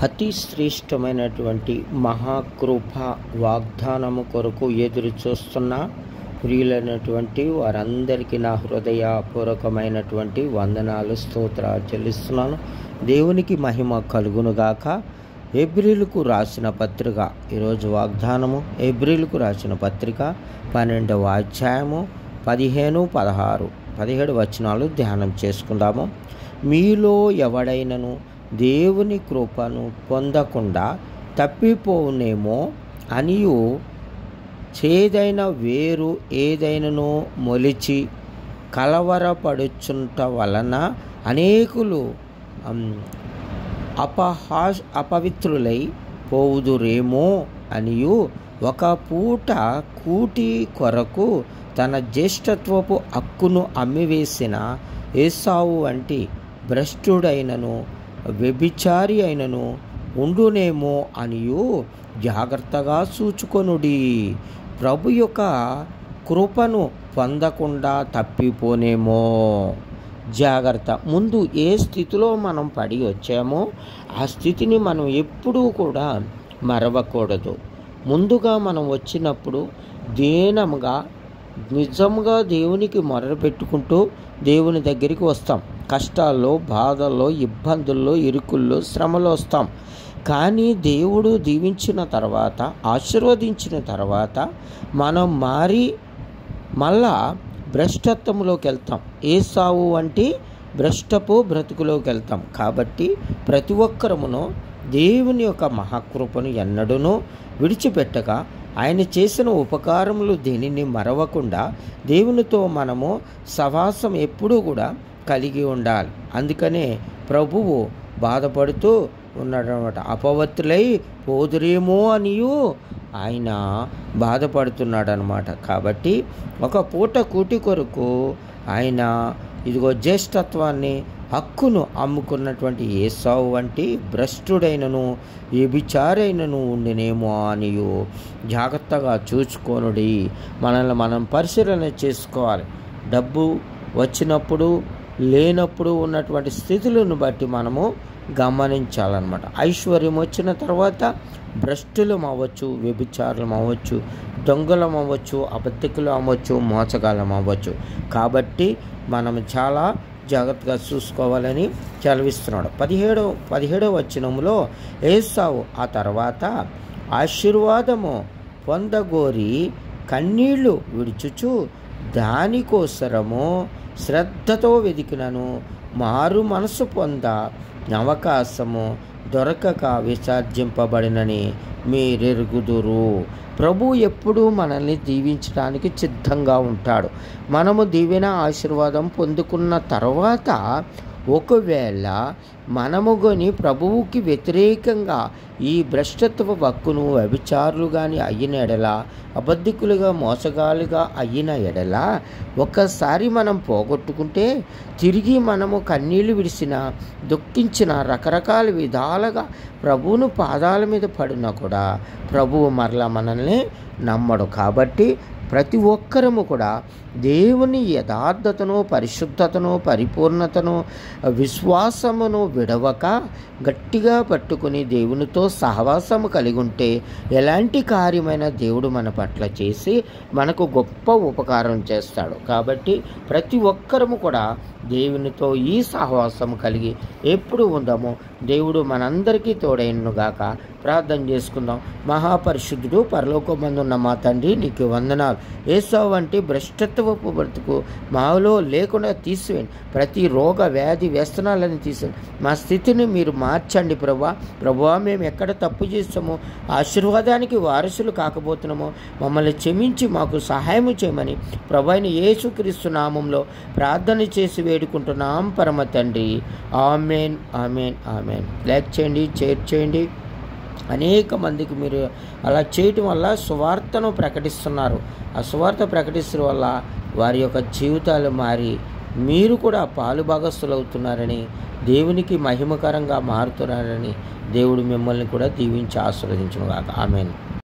అతి శ్రేష్టమైనటువంటి మహాకృప వాగ్దానము కొరకు ఎదురు చూస్తున్న ప్రియులైనటువంటి వారందరికీ నా హృదయపూర్వకమైనటువంటి వందనాలు, స్తోత్రాలు చెల్లిస్తున్నాను. దేవునికి మహిమ కలుగునుగాక. హెబ్రీయులకు రాసిన పత్రిక, ఈరోజు వాగ్దానము హెబ్రీయులకు రాసిన పత్రిక 12వ అధ్యాయము 15, 16, 17 వచనాలు ధ్యానం చేసుకుందాము. మీలో ఎవడైనను దేవుని కృపను పొందకుండా తప్పిపోవునేమో అనియు చేదైన వేరు ఏదైనను మొలిచి కలవరపడుచుంట వలన అనేకులు అపవిత్రులై పోవుదురేమో అనియు ఒక పూట కూటి కొరకు తన జ్యేష్ఠత్వపు హక్కును అమ్మివేసిన ఏసావు వంటి భ్రష్టుడైనను వ్యభిచారి అయినను ఉండునేమో అనియు జాగ్రత్తగా చూచుకొనుడి. ప్రభు యొక్క కృపను పొందకుండా తప్పిపోనేమో. జాగ్రత్త. ముందు ఏ స్థితిలో మనం పడి వచ్చామో ఆ స్థితిని మనం ఎప్పుడూ కూడా మరవకూడదు. ముందుగా మనం వచ్చినప్పుడు దీనంగా నిజంగా దేవునికి మొరపెట్టుకుంటూ దేవుని దగ్గరికి వస్తాం. కష్టాల్లో, బాధల్లో, ఇబ్బందుల్లో, ఇరుకుల్లో, శ్రమలో వస్తాం. కానీ దేవుడు దీవించిన తర్వాత, ఆశీర్వదించిన తర్వాత మనం మారి మళ్ళా భ్రష్టత్వంలోకి వెళ్తాం. ఏసావు వంటి భ్రష్టపు బ్రతుకులోకి వెళ్తాం. కాబట్టి ప్రతి ఒక్కరమును దేవుని యొక్క మహాకృపను ఎన్నడూనూ విడిచిపెట్టక, ఆయన చేసిన ఉపకారములు దేనిని మరవకుండా దేవునితో మనము సహవాసం ఎప్పుడూ కూడా కలిగి ఉండాలి. అందుకనే ప్రభువు బాధపడుతూ ఉన్నాడనమాట. అపవిత్రులై పోదురేమో అనియు ఆయన బాధపడుతున్నాడనమాట. కాబట్టి ఒక పూట కూటి కొరకు ఆయన ఇదిగో జ్యేష్ఠత్వాన్ని, హక్కును అమ్ముకున్నటువంటి ఏసావు వంటి భ్రష్టుడైనను వ్యభిచారైనను ఉండినేమో అనియు జాగ్రత్తగా చూచుకొనుడి. మనల్ని మనం పరిశీలన చేసుకోవాలి. డబ్బు వచ్చినప్పుడు, లేనప్పుడు ఉన్నటువంటి స్థితులను బట్టి మనము గమనించాలన్నమాట. ఐశ్వర్యం వచ్చిన తర్వాత భ్రష్టులం అవ్వచ్చు, వ్యభిచారులం అవ్వచ్చు, దొంగలం అవ్వచ్చు, అబద్ధికులం అవ్వచ్చు, మోసగాళ్ళం అవ్వచ్చు. కాబట్టి మనం చాలా జాగ్రత్తగా చూసుకోవాలని చదివిస్తున్నాడు. 17వ వచనంలో ఏసావు ఆ తర్వాత ఆశీర్వాదము పొందగోరి కన్నీళ్లు విడుచుచు దానికోసరము శ్రద్ధతో వెదికినను మారు మనసు పొంద అవకాశము దొరకక విసర్జింపబడినని మీరెరుగుదురు. ప్రభు ఎప్పుడూ మనల్ని దీవించడానికి సిద్ధంగా ఉంటాడు. మనము దీవెన ఆశీర్వాదం పొందుకున్న తర్వాత ఒకవేళ మనము కొని ప్రభువుకి వ్యతిరేకంగా ఈ భ్రష్టత్వ హక్కును వ్యభిచారులు కానీ అయిన ఎడల, అబద్ధికులుగా మోసగాలుగా అయిన ఎడల ఒకసారి మనం పోగొట్టుకుంటే తిరిగి మనము కన్నీళ్లు విడిచిన, దుఃఖించిన, రకరకాల విధాలుగా ప్రభువును పాదాల మీద పడినా కూడా ప్రభువు మరలా మనల్ని నమ్మడు. కాబట్టి ప్రతి ఒక్కరము కూడా దేవుని యథార్థతను, పరిశుద్ధతను, పరిపూర్ణతను, విశ్వాసమును విడవక గట్టిగా పట్టుకుని దేవునితో సహవాసము కలిగి ఉంటే ఎలాంటి కార్యమైన దేవుడు మన పట్ల చేసి మనకు గొప్ప ఉపకారం చేస్తాడు. కాబట్టి ప్రతి ఒక్కరము కూడా దేవునితో ఈ సహవాసం కలిగి ఎప్పుడు ఉందామో దేవుడు మనందరికీ తోడైనగాక. ప్రార్థన చేసుకుందాం. మహాపరిశుద్ధుడు, పరలోకమందున్న మా తండ్రి, నీకు వందనాలు. ఏసావు వంటి భ్రష్టత్వపు బ్రతుకు మాలో లేకుండా తీసివేయండి. ప్రతి రోగ వ్యాధి వ్యసనాలను తీసేయండి. మా స్థితిని మీరు మార్చండి ప్రభువా. మేము ఎక్కడ తప్పు చేస్తామో, ఆశీర్వాదానికి వారసులు కాకపోతున్నామో మమ్మల్ని క్షమించి మాకు సహాయం చేయమని ప్రభు అయిన యేసుక్రీస్తు నామంలో ప్రార్థన చేసి వేడుకుంటున్నాం పరమ తండ్రి. Amen, amen, amen. లైక్ చేయండి, షేర్ చేయండి. అనేక మందికి మీరు అలా చేయటం వల్ల సువార్తను ప్రకటిస్తున్నారు. ఆ సువార్త ప్రకటిస్తున్న వల్ల వారి యొక్క జీవితాలు మారి మీరు కూడా పాలు భాగస్తులు అవుతున్నారని, దేవునికి మహిమకరంగా మారుతున్నారని దేవుడు మిమ్మల్ని కూడా దీవించి ఆశీర్వదించును గాక. ఆమెన్.